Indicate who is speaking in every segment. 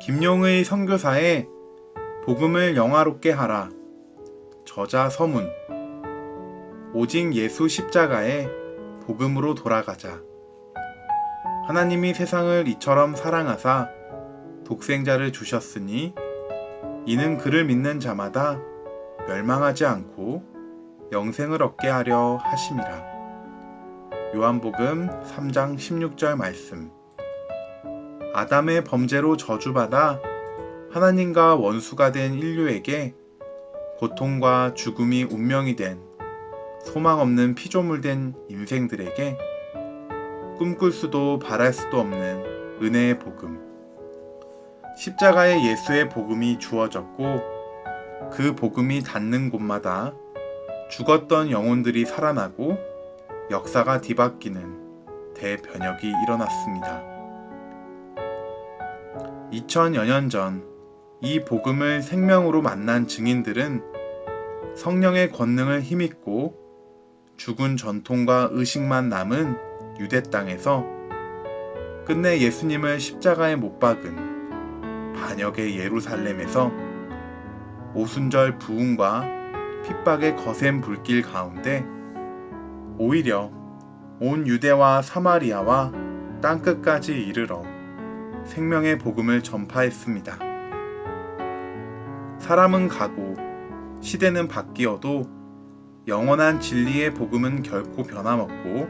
Speaker 1: 김용의 선교사의 복음을 영화롭게 하라. 저자 서문. 오직 예수 십자가의 복음으로 돌아가자. 하나님이 세상을 이처럼 사랑하사 독생자를 주셨으니 이는 그를 믿는 자마다 멸망하지 않고 영생을 얻게 하려 하심이라. 요한복음 3장 16절 말씀. 아담의 범죄로 저주받아 하나님과 원수가 된 인류에게 고통과 죽음이 운명이 된 소망 없는 피조물 된 인생들에게 꿈꿀 수도 바랄 수도 없는 은혜의 복음. 십자가에 예수의 복음이 주어졌고 그 복음이 닿는 곳마다 죽었던 영혼들이 살아나고 역사가 뒤바뀌는 대변혁이 일어났습니다. 2000여 년 전 이 복음을 생명으로 만난 증인들은 성령의 권능을 힘입고 죽은 전통과 의식만 남은 유대 땅에서 끝내 예수님을 십자가에 못 박은 반역의 예루살렘에서 오순절 부흥과 핍박의 거센 불길 가운데 오히려 온 유대와 사마리아와 땅끝까지 이르러 생명의 복음을 전파했습니다. 사람은 가고 시대는 바뀌어도 영원한 진리의 복음은 결코 변함없고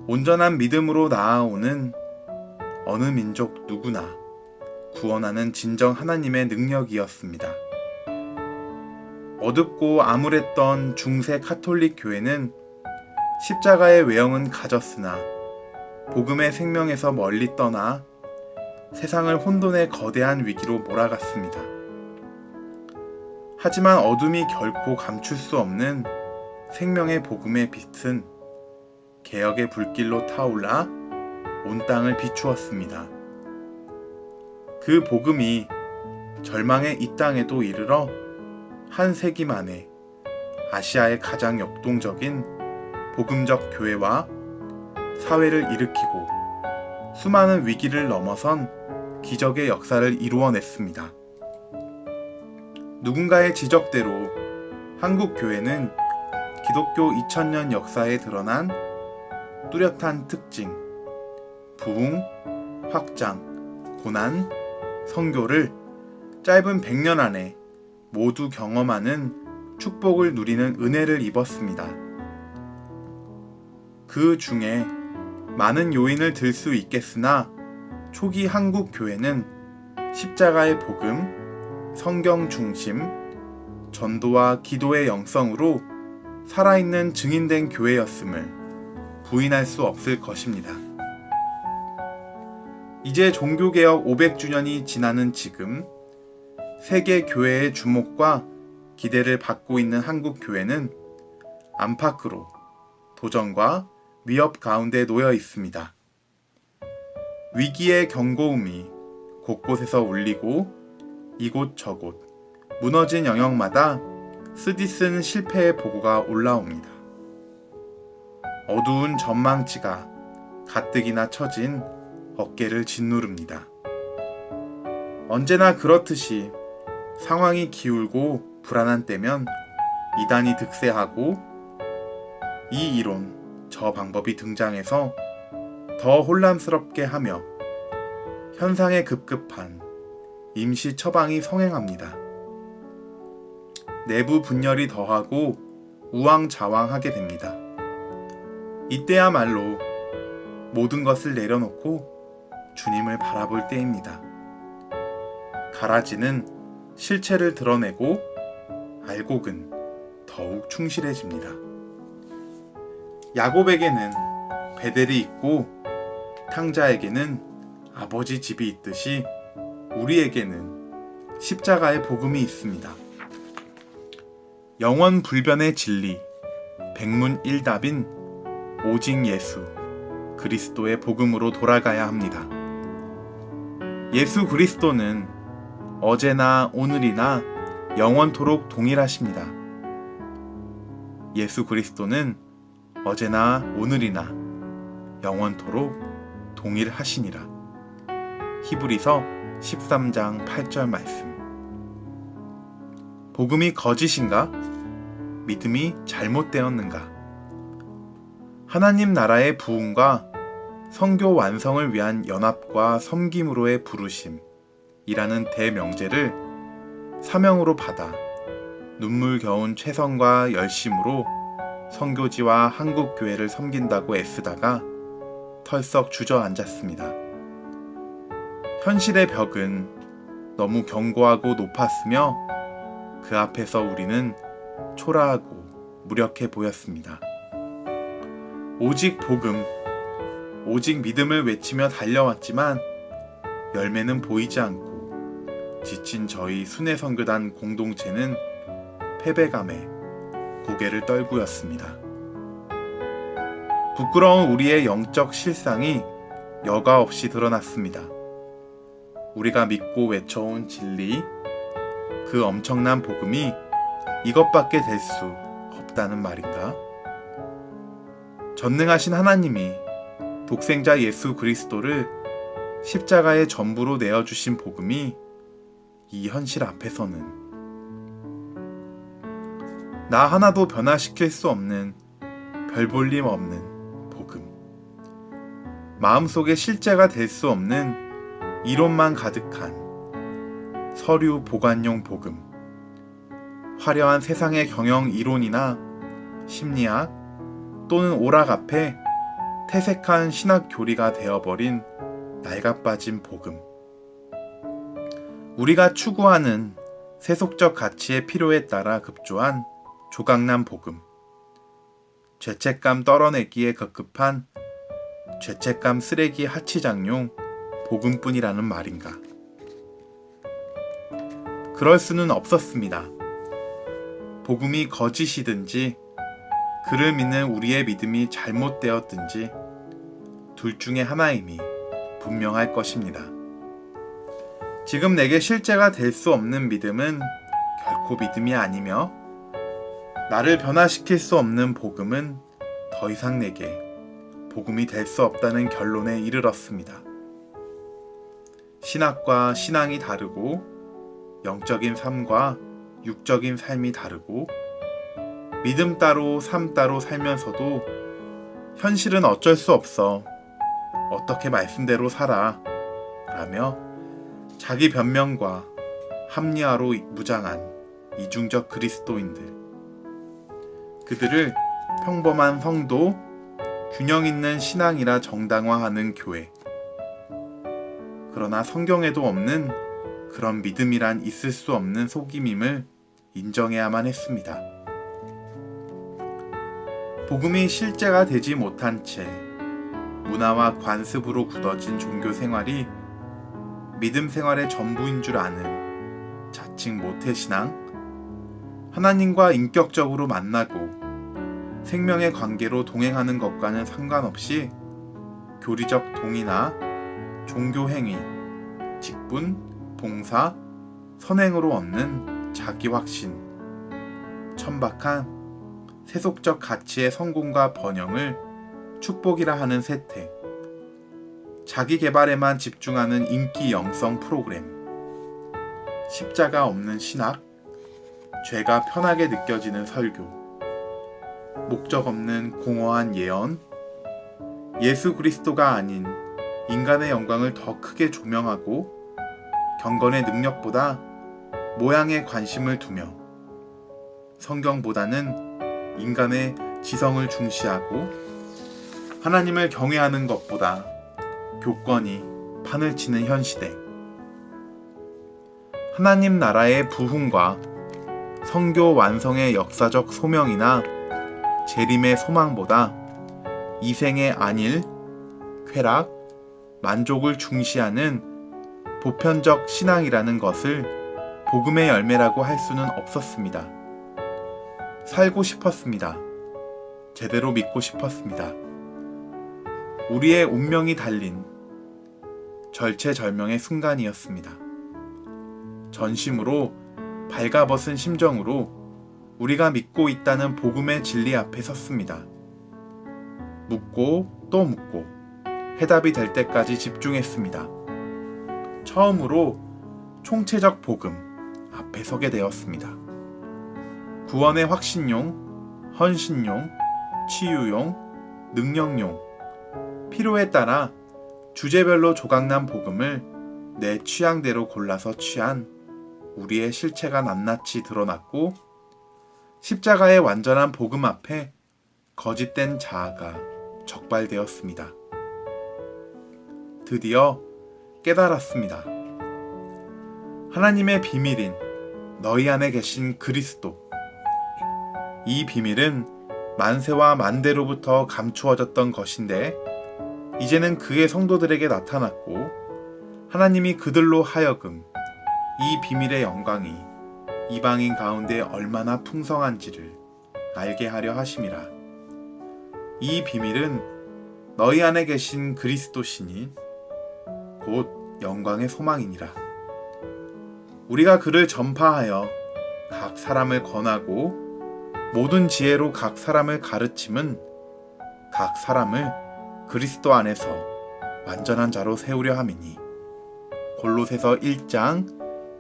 Speaker 1: 온전한 믿음으로 나아오는 어느 민족 누구나 구원하는 진정 하나님의 능력이었습니다. 어둡고 암울했던 중세 카톨릭 교회는 십자가의 외형은 가졌으나 복음의 생명에서 멀리 떠나 세상을 혼돈의 거대한 위기로 몰아갔습니다. 하지만 어둠이 결코 감출 수 없는 생명의 복음의 빛은 개혁의 불길로 타올라 온 땅을 비추었습니다. 그 복음이 절망의 이 땅에도 이르러 한 세기 만에 아시아의 가장 역동적인 복음적 교회와 사회를 일으키고 수많은 위기를 넘어선 기적의 역사를 이루어냈습니다. 누군가의 지적대로 한국 교회는 기독교 2000년 역사에 드러난 뚜렷한 특징, 부흥, 확장, 고난, 선교를 짧은 100년 안에 모두 경험하는 축복을 누리는 은혜를 입었습니다. 그 중에 많은 요인을 들 수 있겠으나 초기 한국 교회는 십자가의 복음, 성경 중심, 전도와 기도의 영성으로 살아있는 증인된 교회였음을 부인할 수 없을 것입니다. 이제 종교개혁 500주년이 지나는 지금 세계 교회의 주목과 기대를 받고 있는 한국 교회는 안팎으로 도전과 위협 가운데 놓여 있습니다. 위기의 경고음이 곳곳에서 울리고 이곳저곳 무너진 영역마다 쓰디쓴 실패의 보고가 올라옵니다. 어두운 전망치가 가뜩이나 처진 어깨를 짓누릅니다. 언제나 그렇듯이 상황이 기울고 불안한 때면 이단이 득세하고 이 이론, 저 방법이 등장해서 더 혼란스럽게 하며 현상에 급급한 임시 처방이 성행합니다. 내부 분열이 더하고 우왕좌왕하게 됩니다. 이때야말로 모든 것을 내려놓고 주님을 바라볼 때입니다. 가라지는 실체를 드러내고 알곡은 더욱 충실해집니다. 야곱에게는 베델이 있고 탕자에게는 아버지 집이 있듯이 우리에게는 십자가의 복음이 있습니다. 영원 불변의 진리, 백문일답인 오직 예수 그리스도의 복음으로 돌아가야 합니다. 예수 그리스도는 어제나 오늘이나 영원토록 동일하십니다. 예수 그리스도는 어제나 오늘이나 영원토록 동일하시니라. 히브리서 13장 8절 말씀. 복음이 거짓인가? 믿음이 잘못되었는가? 하나님 나라의 부흥과 선교 완성을 위한 연합과 섬김으로의 부르심이라는 대명제를 사명으로 받아 눈물겨운 최선과 열심으로 선교지와 한국교회를 섬긴다고 애쓰다가 털썩 주저앉았습니다. 현실의 벽은 너무 견고하고 높았으며 그 앞에서 우리는 초라하고 무력해 보였습니다. 오직 복음, 오직 믿음을 외치며 달려왔지만 열매는 보이지 않고 지친 저희 순회선교단 공동체는 패배감에 고개를 떨구었습니다. 부끄러운 우리의 영적 실상이 여과 없이 드러났습니다. 우리가 믿고 외쳐온 진리, 그 엄청난 복음이 이것밖에 될 수 없다는 말인가? 전능하신 하나님이 독생자 예수 그리스도를 십자가의 전부로 내어주신 복음이 이 현실 앞에서는 나 하나도 변화시킬 수 없는 별볼림 없는 복음, 마음속에 실제가 될 수 없는 이론만 가득한 서류 보관용 복음, 화려한 세상의 경영 이론이나 심리학 또는 오락 앞에 태색한 신학 교리가 되어버린 낡아빠진 복음, 우리가 추구하는 세속적 가치의 필요에 따라 급조한 조각난 복음, 죄책감 떨어내기에 급급한 죄책감 쓰레기 하치장용 복음뿐이라는 말인가? 그럴 수는 없었습니다. 복음이 거짓이든지 그를 믿는 우리의 믿음이 잘못되었든지 둘 중에 하나임이 분명할 것입니다. 지금 내게 실제가 될 수 없는 믿음은 결코 믿음이 아니며 나를 변화시킬 수 없는 복음은 더 이상 내게 복음이 될 수 없다는 결론에 이르렀습니다. 신학과 신앙이 다르고 영적인 삶과 육적인 삶이 다르고 믿음 따로 삶 따로 살면서도 현실은 어쩔 수 없어 어떻게 말씀대로 살아 라며 자기 변명과 합리화로 무장한 이중적 그리스도인들, 그들을 평범한 성도, 균형 있는 신앙이라 정당화하는 교회. 그러나 성경에도 없는 그런 믿음이란 있을 수 없는 속임임을 인정해야만 했습니다. 복음이 실제가 되지 못한 채 문화와 관습으로 굳어진 종교 생활이 믿음 생활의 전부인 줄 아는 자칭 모태신앙, 하나님과 인격적으로 만나고 생명의 관계로 동행하는 것과는 상관없이 교리적 동의나 종교 행위, 직분, 봉사, 선행으로 얻는 자기 확신, 천박한 세속적 가치의 성공과 번영을 축복이라 하는 세태, 자기 개발에만 집중하는 인기 영성 프로그램, 십자가 없는 신학, 죄가 편하게 느껴지는 설교, 목적 없는 공허한 예언, 예수 그리스도가 아닌 인간의 영광을 더 크게 조명하고 경건의 능력보다 모양에 관심을 두며 성경보다는 인간의 지성을 중시하고 하나님을 경외하는 것보다 교권이 판을 치는 현 시대, 하나님 나라의 부흥과 선교 완성의 역사적 소명이나 재림의 소망보다 이생의 안일, 쾌락, 만족을 중시하는 보편적 신앙이라는 것을 복음의 열매라고 할 수는 없었습니다. 살고 싶었습니다. 제대로 믿고 싶었습니다. 우리의 운명이 달린 절체절명의 순간이었습니다. 전심으로 발가벗은 심정으로 우리가 믿고 있다는 복음의 진리 앞에 섰습니다. 묻고 또 묻고 해답이 될 때까지 집중했습니다. 처음으로 총체적 복음 앞에 서게 되었습니다. 구원의 확신용, 헌신용, 치유용, 능력용, 필요에 따라 주제별로 조각난 복음을 내 취향대로 골라서 취한 우리의 실체가 낱낱이 드러났고, 십자가의 완전한 복음 앞에 거짓된 자아가 적발되었습니다. 드디어 깨달았습니다. 하나님의 비밀인 너희 안에 계신 그리스도. 이 비밀은 만세와 만대로부터 감추어졌던 것인데 이제는 그의 성도들에게 나타났고, 하나님이 그들로 하여금 이 비밀의 영광이 이방인 가운데 얼마나 풍성한지를 알게 하려 하심이라. 이 비밀은 너희 안에 계신 그리스도시니 곧 영광의 소망이니라. 우리가 그를 전파하여 각 사람을 권하고 모든 지혜로 각 사람을 가르침은 각 사람을 그리스도 안에서 완전한 자로 세우려 함이니. 골로새서 1장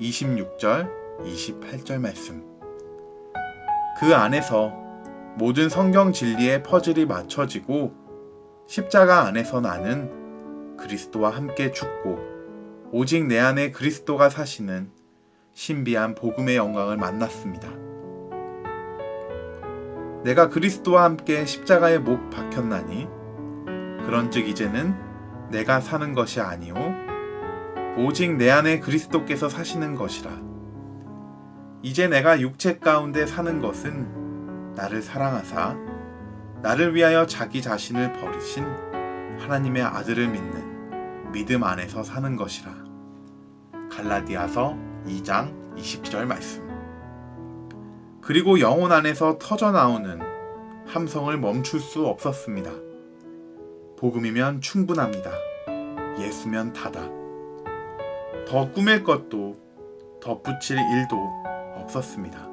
Speaker 1: 26절 28절 말씀. 그 안에서 모든 성경 진리의 퍼즐이 맞춰지고 십자가 안에서 나는 그리스도와 함께 죽고 오직 내 안에 그리스도가 사시는 신비한 복음의 영광을 만났습니다. 내가 그리스도와 함께 십자가에 못 박혔나니 그런즉 이제는 내가 사는 것이 아니요 오직 내 안에 그리스도께서 사시는 것이라. 이제 내가 육체 가운데 사는 것은 나를 사랑하사 나를 위하여 자기 자신을 버리신 하나님의 아들을 믿는 믿음 안에서 사는 것이라. 갈라디아서 2장 20절 말씀. 그리고 영혼 안에서 터져나오는 함성을 멈출 수 없었습니다. 복음이면 충분합니다. 예수면 다다. 더 꾸밀 것도 덧붙일 일도 없었습니다.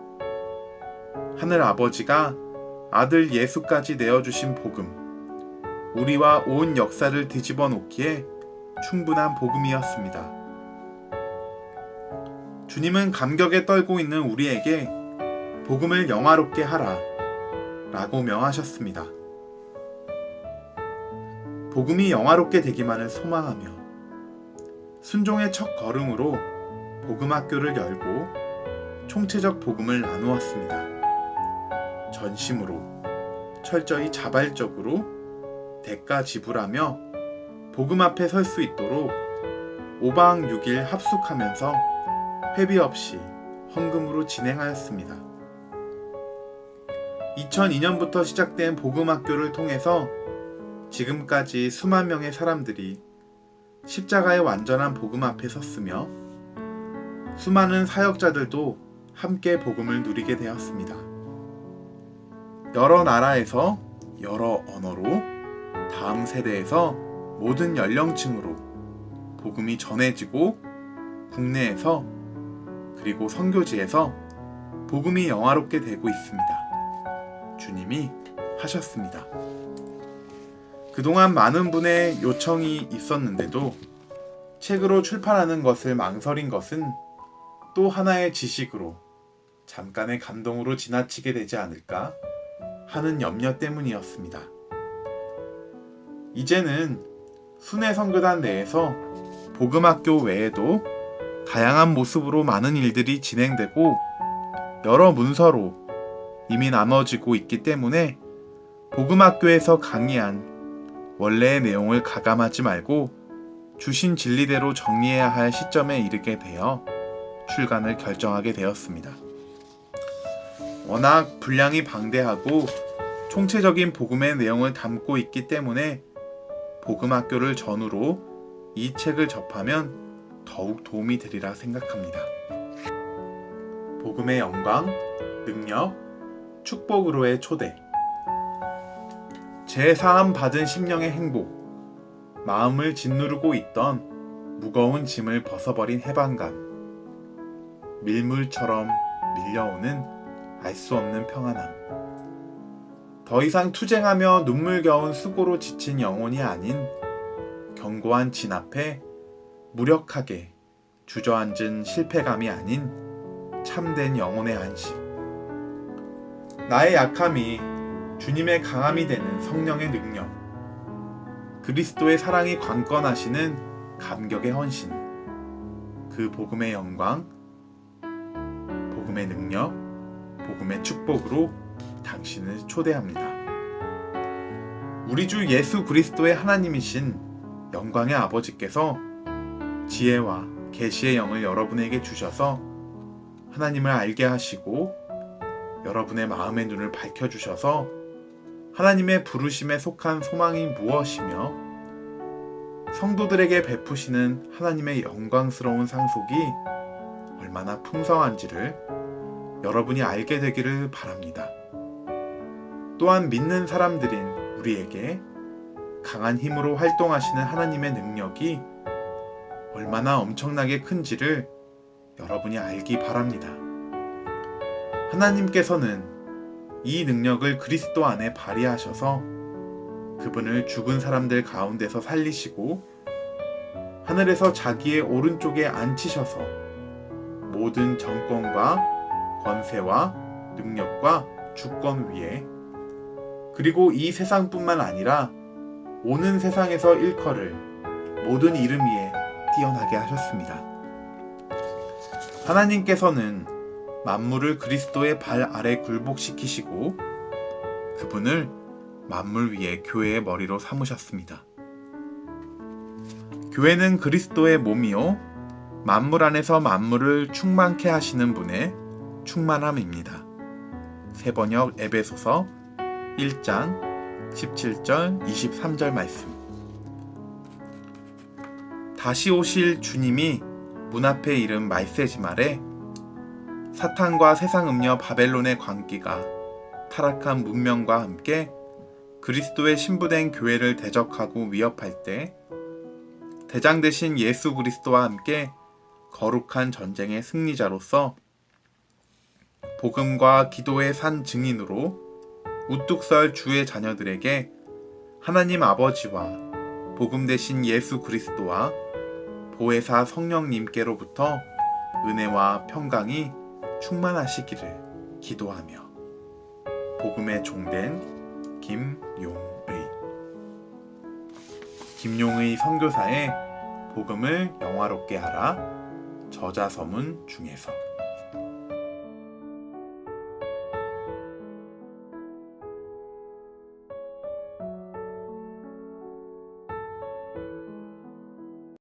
Speaker 1: 하늘 아버지가 아들 예수까지 내어주신 복음, 우리와 온 역사를 뒤집어 놓기에 충분한 복음이었습니다. 주님은 감격에 떨고 있는 우리에게 복음을 영화롭게 하라 라고 명하셨습니다. 복음이 영화롭게 되기만을 소망하며 순종의 첫 걸음으로 복음학교를 열고 총체적 복음을 나누었습니다. 전심으로 철저히 자발적으로 대가 지불하며 복음 앞에 설 수 있도록 5박 6일 합숙하면서 회비 없이 헌금으로 진행하였습니다. 2002년부터 시작된 복음학교를 통해서 지금까지 수만 명의 사람들이 십자가의 완전한 복음 앞에 섰으며 수많은 사역자들도 함께 복음을 누리게 되었습니다. 여러 나라에서 여러 언어로 다음 세대에서 모든 연령층으로 복음이 전해지고 국내에서 그리고 선교지에서 복음이 영화롭게 되고 있습니다. 주님이 하셨습니다. 그동안 많은 분의 요청이 있었는데도 책으로 출판하는 것을 망설인 것은 또 하나의 지식으로 잠깐의 감동으로 지나치게 되지 않을까 하는 염려 때문이었습니다. 이제는 순회 선교단 내에서 복음학교 외에도 다양한 모습으로 많은 일들이 진행되고 여러 문서로 이미 나눠지고 있기 때문에 복음학교에서 강의한 원래의 내용을 가감하지 말고 주신 진리대로 정리해야 할 시점에 이르게 되어 출간을 결정하게 되었습니다. 워낙 분량이 방대하고 총체적인 복음의 내용을 담고 있기 때문에 복음학교를 전후로 이 책을 접하면 더욱 도움이 되리라 생각합니다. 복음의 영광, 능력, 축복으로의 초대. 제사함 받은 심령의 행복, 마음을 짓누르고 있던 무거운 짐을 벗어버린 해방감, 밀물처럼 밀려오는 알 수 없는 평안함. 더 이상 투쟁하며 눈물겨운 수고로 지친 영혼이 아닌 견고한 진 앞에 무력하게 주저앉은 실패감이 아닌 참된 영혼의 안식. 나의 약함이 주님의 강함이 되는 성령의 능력, 그리스도의 사랑이 관건하시는 감격의 헌신, 그 복음의 영광, 복음의 능력, 복음의 축복으로 당신을 초대합니다. 우리 주 예수 그리스도의 하나님이신 영광의 아버지께서 지혜와 계시의 영을 여러분에게 주셔서 하나님을 알게 하시고 여러분의 마음의 눈을 밝혀주셔서 하나님의 부르심에 속한 소망이 무엇이며 성도들에게 베푸시는 하나님의 영광스러운 상속이 얼마나 풍성한지를 여러분이 알게 되기를 바랍니다. 또한 믿는 사람들인 우리에게 강한 힘으로 활동하시는 하나님의 능력이 얼마나 엄청나게 큰지를 여러분이 알기 바랍니다. 하나님께서는 이 능력을 그리스도 안에 발휘하셔서 그분을 죽은 사람들 가운데서 살리시고 하늘에서 자기의 오른쪽에 앉히셔서 모든 정권과 권세와 능력과 주권 위에 그리고 이 세상뿐만 아니라 오는 세상에서 일컬을 모든 이름 위에 뛰어나게 하셨습니다. 하나님께서는 만물을 그리스도의 발 아래 굴복시키시고 그분을 만물 위에 교회의 머리로 삼으셨습니다. 교회는 그리스도의 몸이요 만물 안에서 만물을 충만케 하시는 분의 충만함입니다. 세번역 에베소서 1장 17절 23절 말씀. 다시 오실 주님이 문 앞에 이른 말세지 말에 사탄과 세상 음녀 바벨론의 광기가 타락한 문명과 함께 그리스도의 신부된 교회를 대적하고 위협할 때 대장 되신 예수 그리스도와 함께 거룩한 전쟁의 승리자로서 복음과 기도의 산 증인으로 우뚝 설 주의 자녀들에게 하나님 아버지와 복음 되신 예수 그리스도와 보혜사 성령님께로부터 은혜와 평강이 충만하시기를 기도하며 복음의 종된 김용의 선교사의 복음을 영화롭게 하라 저자서문 중에서